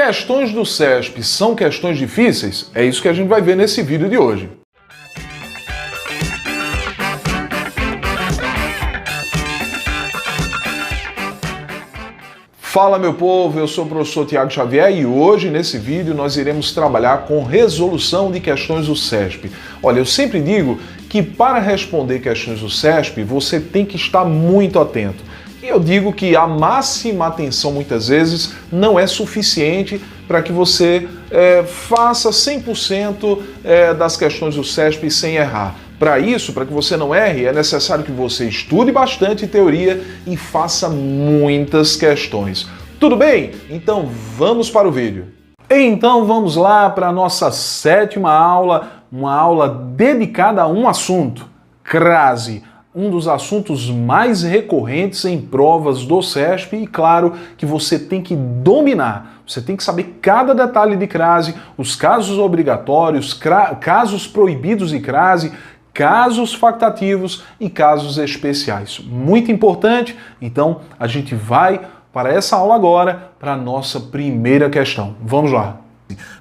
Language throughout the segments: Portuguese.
Questões do CESP são questões difíceis? É isso que a gente vai ver nesse vídeo de hoje. Fala meu povo, eu sou o professor Tiago Xavier e hoje nesse vídeo nós iremos trabalhar com resolução de questões do CESP. Olha, eu sempre digo que para responder questões do CESP você tem que estar muito atento. E eu digo que a máxima atenção muitas vezes não é suficiente para que você faça 100% das questões do CESP sem errar. Para isso, para que você não erre, é necessário que você estude bastante teoria e faça muitas questões. Tudo bem? Então vamos para o vídeo. Então vamos lá para a nossa sétima aula, uma aula dedicada a um assunto, crase. Um dos assuntos mais recorrentes em provas do CESP e claro que você tem que dominar, você tem que saber cada detalhe de crase, os casos obrigatórios, casos proibidos de crase, casos facultativos e casos especiais. Muito importante, então a gente vai para essa aula agora, para a nossa primeira questão. Vamos lá.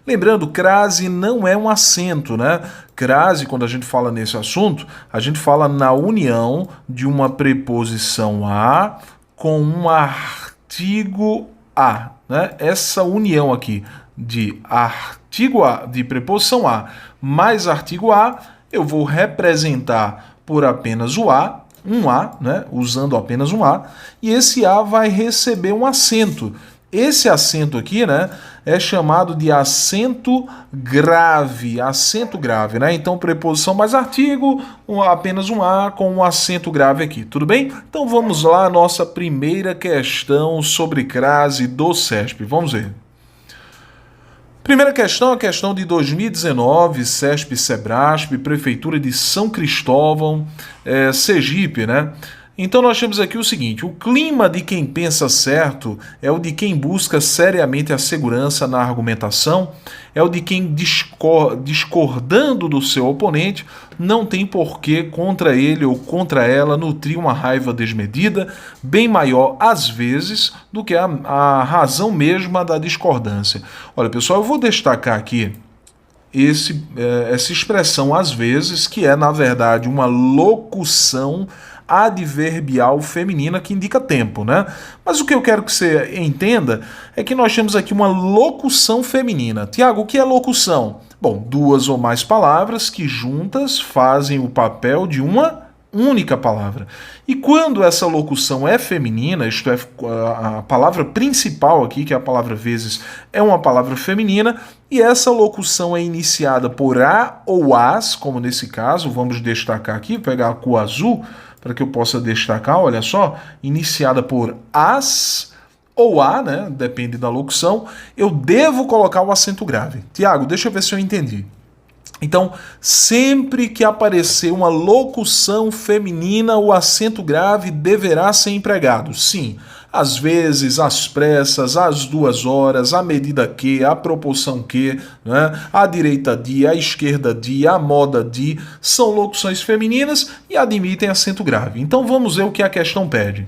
Lembrando, crase não é um acento, né? Crase, quando a gente fala nesse assunto, a gente fala na união de uma preposição a com um artigo a, né? Essa união aqui de artigo a, de preposição a mais artigo a, eu vou representar por apenas o a, um a, né? Usando apenas um a, e esse a vai receber um acento. Esse acento aqui, né, é chamado de acento grave, né? Então, preposição mais artigo, apenas um A com um acento grave aqui, tudo bem? Então, vamos lá, nossa primeira questão sobre crase do CESP. Vamos ver. Primeira questão, a questão de 2019, CESP-Sebrasp, Prefeitura de São Cristóvão, Sergipe, né? Então nós temos aqui o seguinte, o clima de quem pensa certo é o de quem busca seriamente a segurança na argumentação, é o de quem discordando do seu oponente não tem porquê contra ele ou contra ela nutrir uma raiva desmedida, bem maior às vezes do que a razão mesma da discordância. Olha pessoal, eu vou destacar aqui essa expressão às vezes, que é na verdade uma locução adverbial feminina que indica tempo, né? Mas o que eu quero que você entenda é que nós temos aqui uma locução feminina. Tiago, o que é locução? Bom, duas ou mais palavras que juntas fazem o papel de uma única palavra. E quando essa locução é feminina, isto é, a palavra principal aqui, que é a palavra vezes, é uma palavra feminina, e essa locução é iniciada por a ou as, como nesse caso, vamos destacar aqui, pegar a cor azul, para que eu possa destacar, olha só, iniciada por as ou a, né, depende da locução, eu devo colocar o acento grave. Tiago, deixa eu ver se eu entendi. Então, sempre que aparecer uma locução feminina, o acento grave deverá ser empregado. Sim, às vezes, às pressas, às 2 horas, à medida que, à proporção que, né? À direita de, à esquerda de, à moda de, são locuções femininas e admitem acento grave. Então vamos ver o que a questão pede.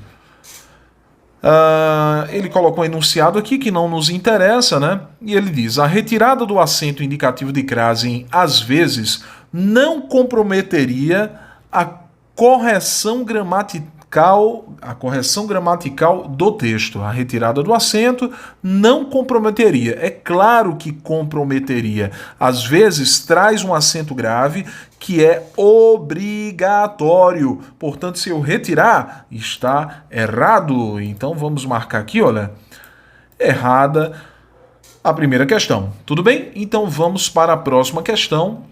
Ele colocou um enunciado aqui que não nos interessa, né? E ele diz, a retirada do acento indicativo de crase em às vezes não comprometeria a correção gramatical do texto. A retirada do acento não comprometeria. É claro que comprometeria. Às vezes traz um acento grave que é obrigatório. Portanto, se eu retirar, está errado. Então vamos marcar aqui, olha, errada a primeira questão. Tudo bem? Então vamos para a próxima questão.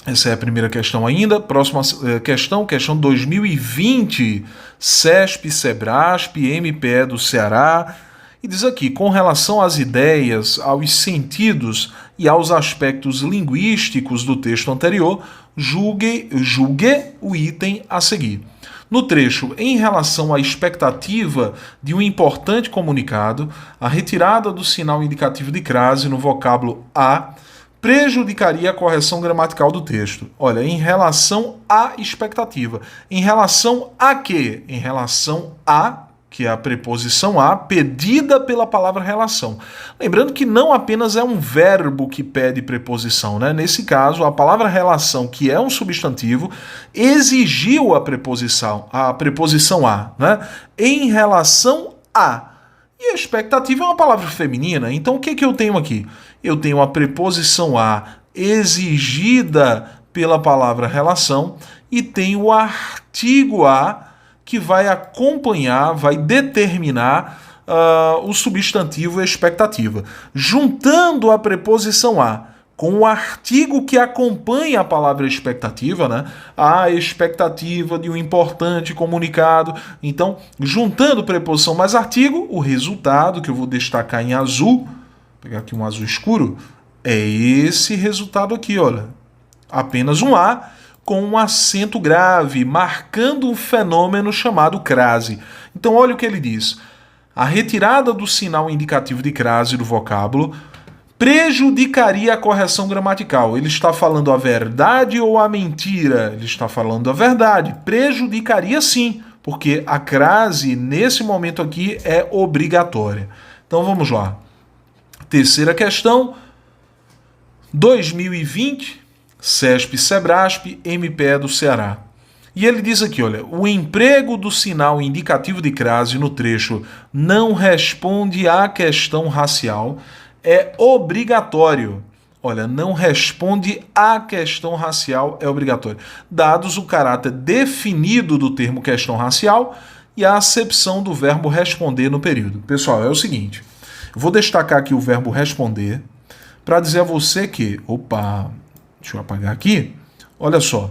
Essa é a primeira questão ainda. Próxima questão 2020, CESP-Sebrasp, MPE do Ceará. E diz aqui, com relação às ideias, aos sentidos e aos aspectos linguísticos do texto anterior, julgue o item a seguir. No trecho, em relação à expectativa de um importante comunicado, a retirada do sinal indicativo de crase no vocábulo a prejudicaria a correção gramatical do texto. Olha, em relação à expectativa. Em relação a quê? Em relação a que é a preposição a, pedida pela palavra relação. Lembrando que não apenas é um verbo que pede preposição, né? Nesse caso, a palavra relação, que é um substantivo, exigiu a preposição a, né? Em relação a. E a expectativa é uma palavra feminina, então o que eu tenho aqui? Eu tenho a preposição a exigida pela palavra relação e tenho o artigo a que vai acompanhar, vai determinar o substantivo expectativa. Juntando a preposição a com o artigo que acompanha a palavra expectativa, né? A expectativa de um importante comunicado. Então, juntando preposição mais artigo, o resultado, que eu vou destacar em azul, vou pegar aqui um azul escuro, é esse resultado aqui, olha. Apenas um A com um acento grave, marcando um fenômeno chamado crase. Então, olha o que ele diz. A retirada do sinal indicativo de crase do vocábulo prejudicaria a correção gramatical. Ele está falando a verdade ou a mentira? Ele está falando a verdade. Prejudicaria sim, porque a crase, nesse momento aqui, é obrigatória. Então, vamos lá. Terceira questão. 2020... CESP-Sebrasp, MPE do Ceará. E ele diz aqui, olha, o emprego do sinal indicativo de crase no trecho não responde à questão racial é obrigatório. Olha, não responde à questão racial é obrigatório. Dados o caráter definido do termo questão racial e a acepção do verbo responder no período. Pessoal, é o seguinte, eu vou destacar aqui o verbo responder para dizer a você que... Deixa eu apagar aqui. Olha só.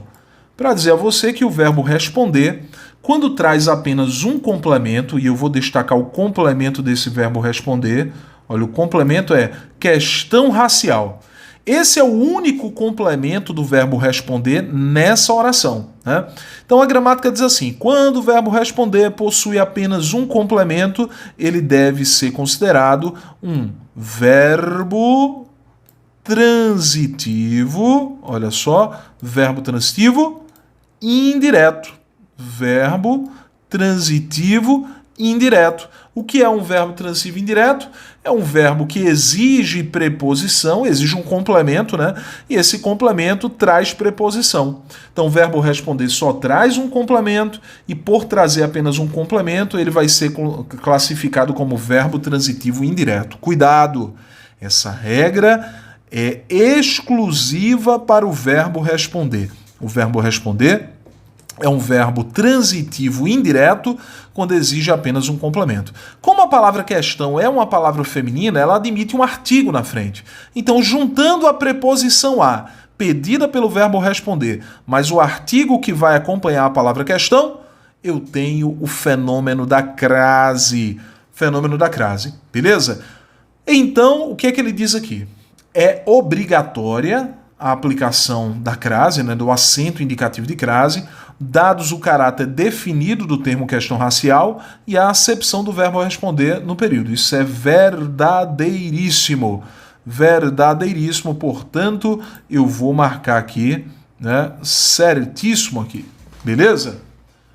Para dizer a você que o verbo responder, quando traz apenas um complemento, e eu vou destacar o complemento desse verbo responder, olha, o complemento é questão racial. Esse é o único complemento do verbo responder nessa oração, né? Então a gramática diz assim, quando o verbo responder possui apenas um complemento, ele deve ser considerado um verbo transitivo, olha só, verbo transitivo indireto. Verbo transitivo indireto. O que é um verbo transitivo indireto? É um verbo que exige preposição, exige um complemento, né? E esse complemento traz preposição. Então, o verbo responder só traz um complemento e, por trazer apenas um complemento, ele vai ser classificado como verbo transitivo indireto. Cuidado! Essa regra é exclusiva para o verbo responder. O verbo responder é um verbo transitivo indireto quando exige apenas um complemento. Como a palavra questão é uma palavra feminina, ela admite um artigo na frente. Então, juntando a preposição a, pedida pelo verbo responder, mas o artigo que vai acompanhar a palavra questão, eu tenho o fenômeno da crase. Fenômeno da crase, beleza? Então, o que é que ele diz aqui? É obrigatória a aplicação da crase, né, do acento indicativo de crase, dados o caráter definido do termo questão racial e a acepção do verbo responder no período. Isso é verdadeiríssimo. Verdadeiríssimo, portanto, eu vou marcar aqui, né, certíssimo aqui. Beleza?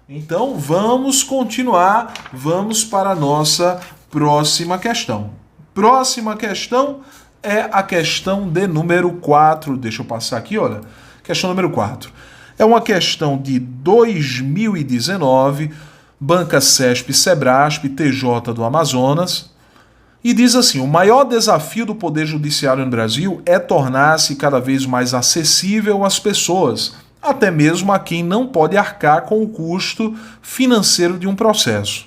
Então, vamos continuar, vamos para a nossa próxima questão. Próxima questão é a questão de número 4. Deixa eu passar aqui, olha. Questão número 4. É uma questão de 2019, Banca CESP-Sebrasp, TJ do Amazonas, e diz assim, o maior desafio do Poder Judiciário no Brasil é tornar-se cada vez mais acessível às pessoas, até mesmo a quem não pode arcar com o custo financeiro de um processo.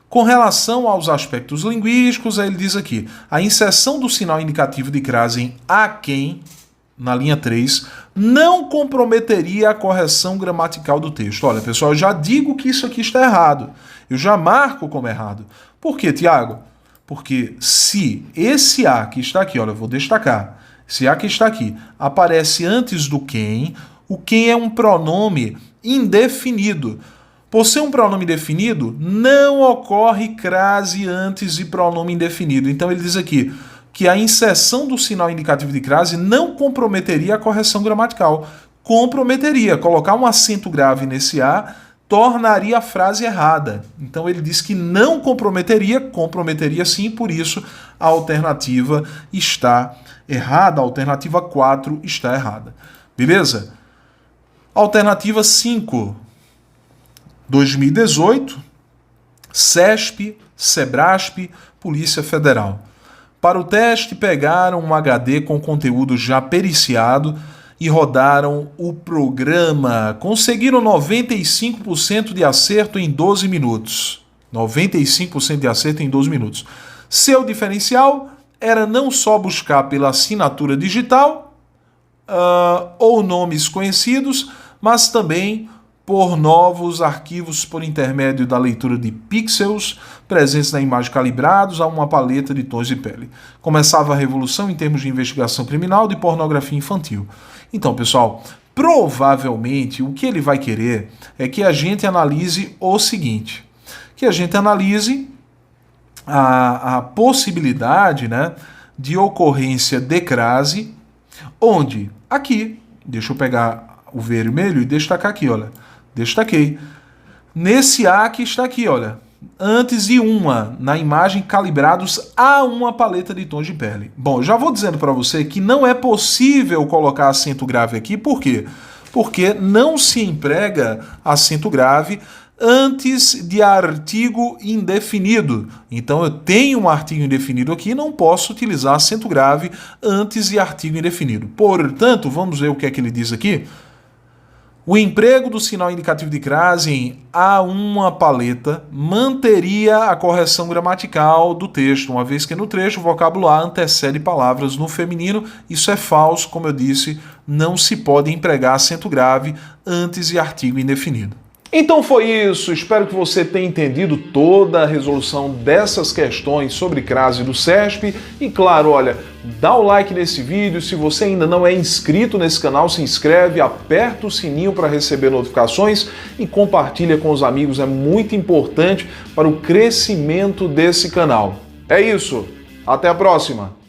Com relação aos aspectos linguísticos, ele diz aqui, a inserção do sinal indicativo de crase em a quem, na linha 3, não comprometeria a correção gramatical do texto. Olha, pessoal, eu já digo que isso aqui está errado. Eu já marco como errado. Por quê, Tiago? Porque se esse a que está aqui, olha, eu vou destacar, esse a que está aqui aparece antes do quem, o quem é um pronome indefinido. Por ser um pronome definido, não ocorre crase antes de pronome indefinido. Então ele diz aqui que a inserção do sinal indicativo de crase não comprometeria a correção gramatical. Comprometeria. Colocar um acento grave nesse A tornaria a frase errada. Então ele diz que não comprometeria, comprometeria sim, por isso a alternativa está errada, a alternativa 4 está errada. Beleza? Alternativa 5, 2018, CESP, SEBRASP, Polícia Federal. Para o teste, pegaram um HD com conteúdo já periciado e rodaram o programa. Conseguiram 95% de acerto em 12 minutos. 95% de acerto em 12 minutos. Seu diferencial era não só buscar pela assinatura digital ou nomes conhecidos, mas também por novos arquivos por intermédio da leitura de pixels presentes na imagem calibrados a uma paleta de tons de pele. Começava a revolução em termos de investigação criminal de pornografia infantil. Então, pessoal, provavelmente o que ele vai querer é que a gente analise o seguinte, que a gente analise a possibilidade, né, de ocorrência de crase, onde aqui, deixa eu pegar o vermelho e destacar aqui, olha, destaquei. Nesse A que está aqui, olha, antes de uma, na imagem calibrados a uma paleta de tons de pele. Bom, já vou dizendo para você que não é possível colocar acento grave aqui, por quê? Porque não se emprega acento grave antes de artigo indefinido. Então eu tenho um artigo indefinido aqui, não posso utilizar acento grave antes de artigo indefinido. Portanto, vamos ver o que é que ele diz aqui. O emprego do sinal indicativo de crase em a uma paleta manteria a correção gramatical do texto, uma vez que no trecho o vocábulo a antecede palavras no feminino. Isso é falso, como eu disse, não se pode empregar acento grave antes de artigo indefinido. Então foi isso, espero que você tenha entendido toda a resolução dessas questões sobre crase do CESP e claro, olha, dá o like nesse vídeo, se você ainda não é inscrito nesse canal, se inscreve, aperta o sininho para receber notificações e compartilha com os amigos, é muito importante para o crescimento desse canal. É isso, até a próxima!